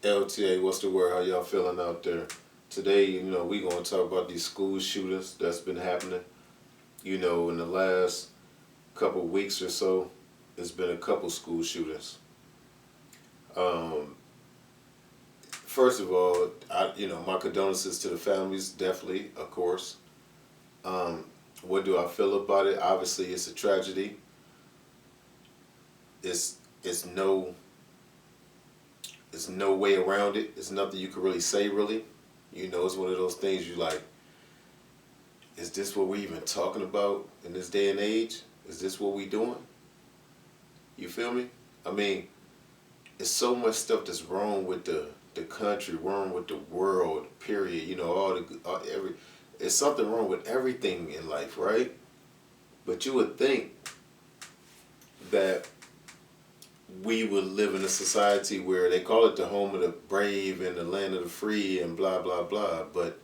LTA, what's the word? How y'all feeling out there? Today, we gonna talk about these school shootings that's been happening. In the last couple weeks or so, there's been a couple school shootings. Um, First of all, my condolences to the families, definitely, of course. Um, what do I feel about it? Obviously, it's a tragedy. It's it's no it's no way around it. It's nothing you can really say, really. It's one of those things you like. Is this what we're even talking about in this day and age? Is this what we doing? You feel me? I mean, it's so much stuff that's wrong with the country, wrong with the world. Period. Every. It's something wrong with everything in life, right? But you would think that we would live in a society where they call it the home of the brave and the land of the free and blah blah blah, but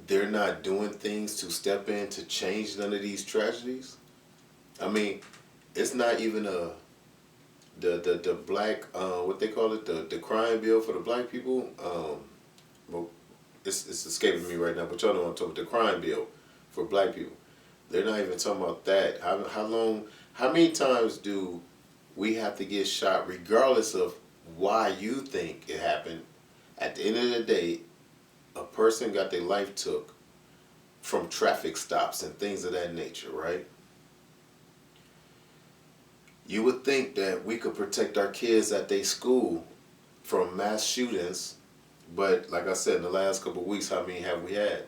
they're not doing things to step in to change none of these tragedies. I mean, it's not even the black what they call it, the crime bill for the black people. Well, it's escaping me right now, but y'all know what I'm talking about. The crime bill for black people. They're not even talking about that. How many times do we have to get shot, regardless of why you think it happened? At the end of the day, a person got their life took from traffic stops and things of that nature, right? You would think that we could protect our kids at their school from mass shootings, but like I said, in the last couple of weeks, how many have we had?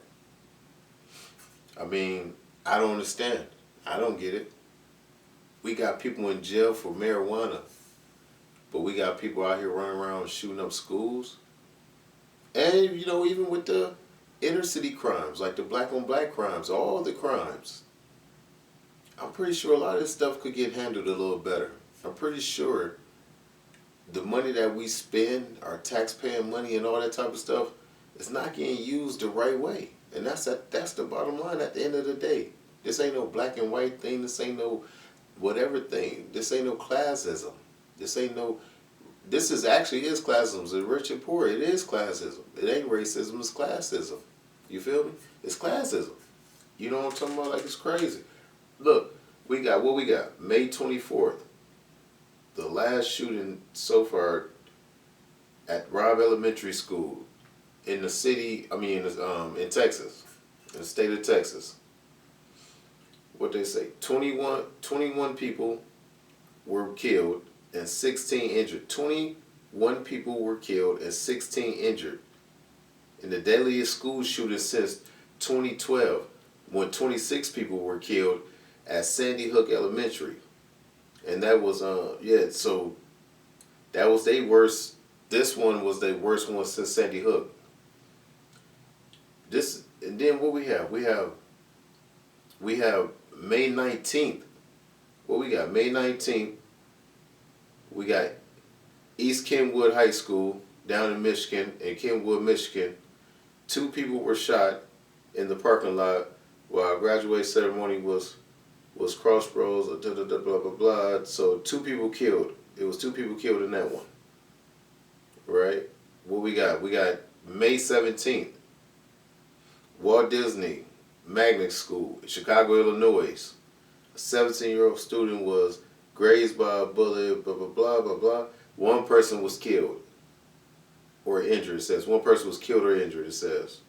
I mean, I don't understand. I don't get it. We got people in jail for marijuana, but we got people out here running around shooting up schools. And, even with the inner city crimes, like the black on black crimes, all the crimes, I'm pretty sure a lot of this stuff could get handled a little better. I'm pretty sure the money that we spend, our taxpaying money and all that type of stuff, is not getting used the right way. And that's the bottom line at the end of the day. This ain't no black and white thing. This ain't no whatever thing. This ain't no classism. This is actually is classism. It's rich and poor. It is classism. It ain't racism. It's classism. You feel me? It's classism. You know what I'm talking about? Like, it's crazy. Look, we got what we got. May 24th. The last shooting so far at Robb Elementary School in the city, in Texas, in the state of Texas. What they say, 21 people were killed and 16 injured. 21 people were killed and 16 injured in the deadliest school shooting since 2012, when 26 people were killed at Sandy Hook Elementary. And that was, so that was their worst. This one was their worst one since Sandy Hook. And then what we have? We have May 19th. What we got? May 19th, we got East Kenwood High School down in Michigan, in Kenwood, Michigan. 2 people were shot in the parking lot while a graduation ceremony was crossroads, blah, blah, blah. So 2 people killed. It was 2 people killed in that one. Right? What we got? We got May 17th. Walt Disney Magnet School in Chicago, Illinois. A 17-year-old student was grazed by a bullet, blah, blah, blah, blah, blah. 1 person was killed or injured, it says. 1 person was killed or injured, it says.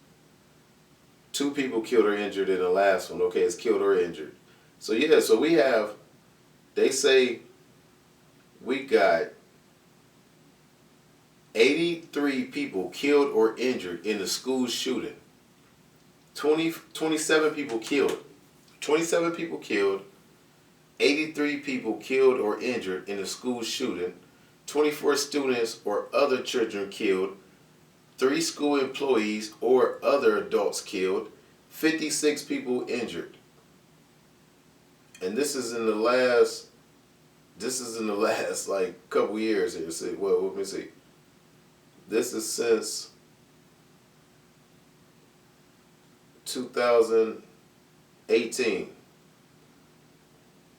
2 people killed or injured in the last one. Okay, it's killed or injured. So, so we have, they say we got 83 people killed or injured in the school shooting. 27 people killed. 27 people killed. 83 people killed or injured in the school shooting. 24 students or other children killed. 3 school employees or other adults killed. 56 people injured. And this is in the last like couple years here. See, well, let me see. This is since 2018.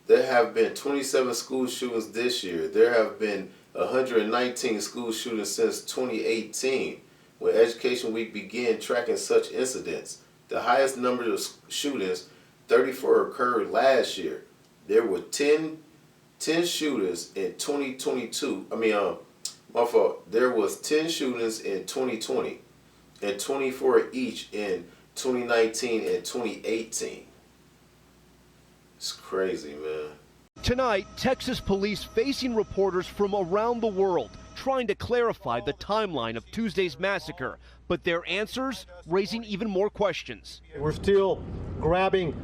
There have been 27 school shootings this year. There have been 119 school shootings since 2018, when Education Week began tracking such incidents. The highest number of shootings, 34, occurred last year. There were 10 shootings in 2022. My fault. There was 10 shootings in 2020 and 24 each in 2019 and 2018. It's crazy, man. Tonight, Texas police facing reporters from around the world trying to clarify the timeline of Tuesday's massacre, but their answers raising even more questions. We're still grabbing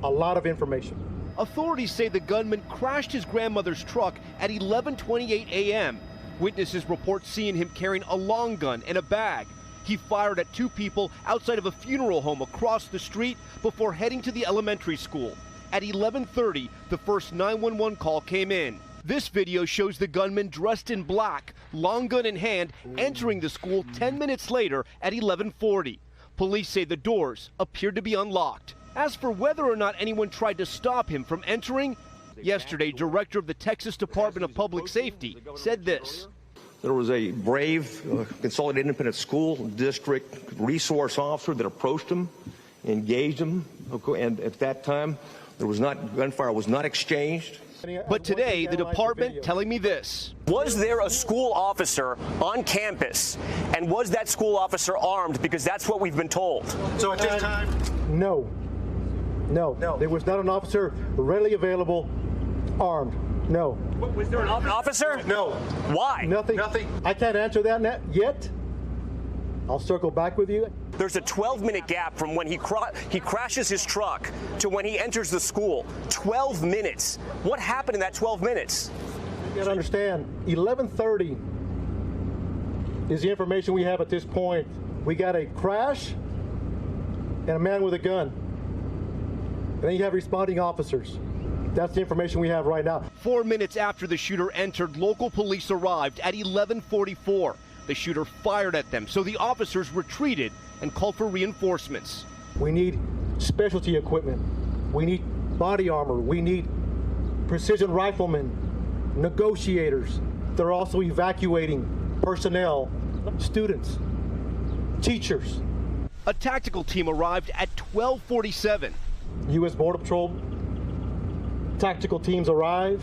a lot of information. Authorities say the gunman crashed his grandmother's truck at 11:28 a.m. Witnesses report seeing him carrying a long gun and a bag. He fired at two people outside of a funeral home across the street before heading to the elementary school. At 11:30, the first 911 call came in. This video shows the gunman dressed in black, long gun in hand, entering the school 10 minutes later at 11:40. Police say the doors appeared to be unlocked. As for whether or not anyone tried to stop him from entering, yesterday, Director of the Texas Department of Public Safety said this. There was a brave Consolidated Independent School District resource officer that approached him, engaged him, and at that time, gunfire was not exchanged. But today, the department telling me this. Was there a school officer on campus, and was that school officer armed? Because that's what we've been told. So at this time? No. There was not an officer readily available armed. No. Was there an officer? No. Why? Nothing. I can't answer that yet. I'll circle back with you. There's a 12-minute gap from when he crashes his truck to when he enters the school. 12 minutes. What happened in that 12 minutes? You gotta understand, 11:30 is the information we have at this point. We got a crash and a man with a gun. And then you have responding officers. That's the information we have right now. 4 minutes after the shooter entered, local police arrived at 11:44. The shooter fired at them, so the officers retreated and called for reinforcements. We need specialty equipment. We need body armor. We need precision riflemen, negotiators. They're also evacuating personnel, students, teachers. A tactical team arrived at 12:47. U.S. Border Patrol tactical teams arrive.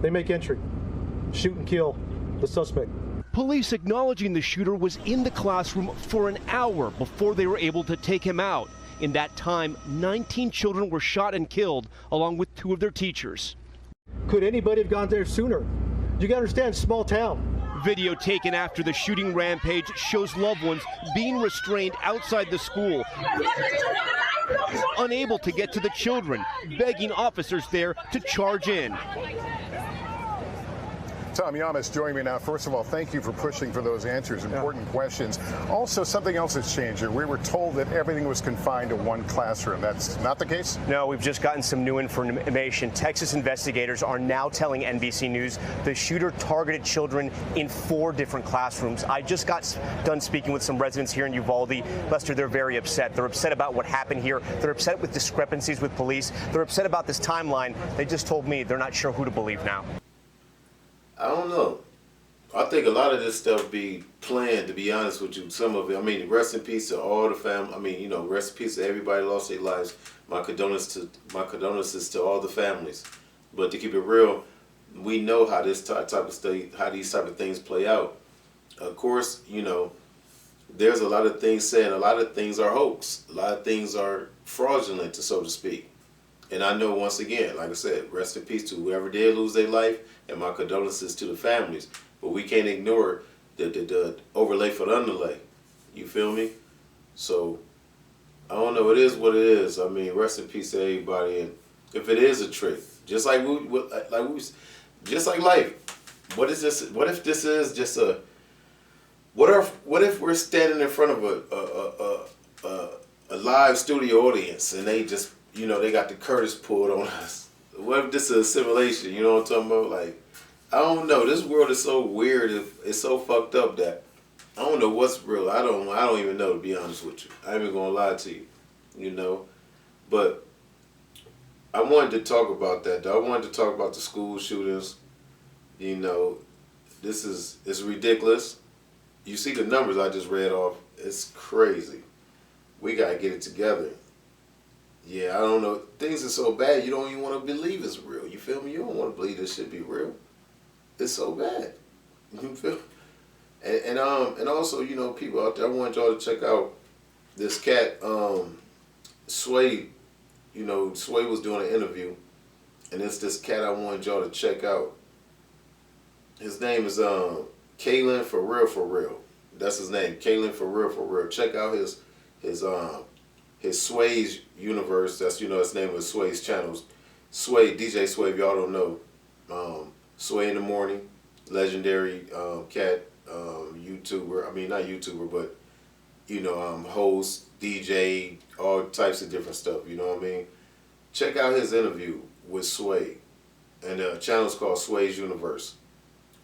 They make entry, shoot and kill the suspect. Police acknowledging the shooter was in the classroom for an hour before they were able to take him out. In that time, 19 children were shot and killed, along with 2 of their teachers. Could anybody have gone there sooner? You gotta understand, small town. Video taken after the shooting rampage shows loved ones being restrained outside the school, unable to get to the children, begging officers there to charge in. Tom Yamas joining me now. First of all, thank you for pushing for those answers, important questions. Also, something else has changed here. We were told that everything was confined to one classroom. That's not the case? No, we've just gotten some new information. Texas investigators are now telling NBC News the shooter targeted children in 4 different classrooms. I just got done speaking with some residents here in Uvalde. Lester, they're very upset. They're upset about what happened here. They're upset with discrepancies with police. They're upset about this timeline. They just told me they're not sure who to believe now. I don't know. I think a lot of this stuff be planned, to be honest with you. Some of it, rest in peace to all the family. Rest in peace to everybody lost their lives. My condolences to all the families. But to keep it real, we know how this type of stuff, how these type of things play out. Of course, there's a lot of things said. A lot of things are hoax. A lot of things are fraudulent, so to speak. And I know, once again, like I said, rest in peace to whoever did lose their life, and my condolences to the families. But we can't ignore the overlay for the underlay. You feel me? So, I don't know. It is what it is. Rest in peace to everybody. And if it is a trick, just like life, what is this? What if this is just a? What if we're standing in front of a live studio audience and they just, they got the curtains pulled on us? What if this is a simulation? You know what I'm talking about? I don't know. This world is so weird. It's so fucked up that I don't know what's real. I don't even know, to be honest with you. I ain't even gonna lie to you. But I wanted to talk about that, though. I wanted to talk about the school shootings. You know, it's ridiculous. You see the numbers I just read off. It's crazy. We gotta get it together. Yeah, I don't know. Things are so bad you don't even want to believe it's real. You feel me? You don't want to believe this should be real. It's so bad. You feel? And also, you know, people out there, I want y'all to check out this cat, Sway. You know, Sway was doing an interview, and it's this cat I wanted y'all to check out. His name is Kalen for real. That's his name, Kalen for real. Check out his Sway's universe. That's, you know, his name is Sway's channels. Sway, DJ Sway, if y'all don't know. Sway in the Morning, legendary cat, YouTuber. I mean, not YouTuber, but, you know, host, DJ, all types of different stuff. You know what I mean? Check out his interview with Sway. And the channel's called Sway's Universe.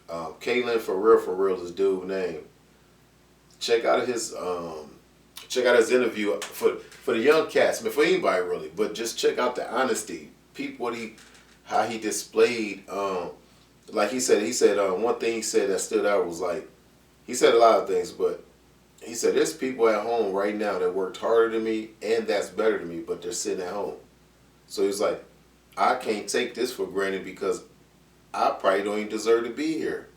Kalen for real is dude's name. Check out his interview for the young cats, I mean, for anybody really, but just check out the honesty. How he displayed, like he said one thing he said that stood out was like, he said a lot of things, but he said there's people at home right now that worked harder than me and that's better than me, but they're sitting at home. So he's like, I can't take this for granted because I probably don't even deserve to be here.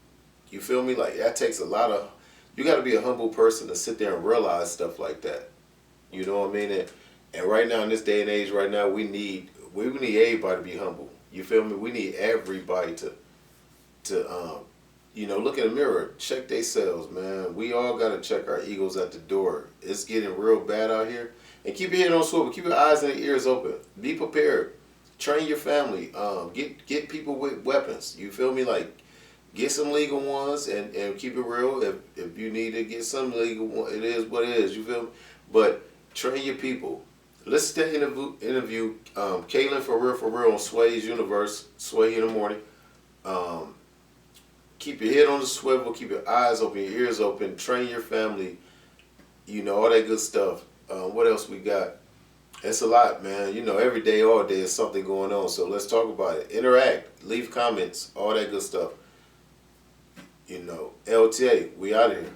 You feel me? Like, that takes a lot of, you got to be a humble person to sit there and realize stuff like that. You know what I mean? And right now, in this day and age, right now, we need everybody to be humble. You feel me? We need everybody to you know, look in the mirror, check themselves, man. We all got to check our egos at the door. It's getting real bad out here. And keep your head on swivel. Keep your eyes and ears open. Be prepared. Train your family. Get people with weapons. You feel me? Like, get some legal ones and keep it real. If you need to get some legal one, it is what it is. You feel me? But train your people. Listen to the interview. Kalen for real on Sway's Universe. Sway in the Morning. Keep your head on the swivel. Keep your eyes open, your ears open. Train your family. You know, all that good stuff. What else we got? It's a lot, man. You know, every day, all day is something going on. So let's talk about it. Interact. Leave comments. All that good stuff. You know, LTA, we out of here.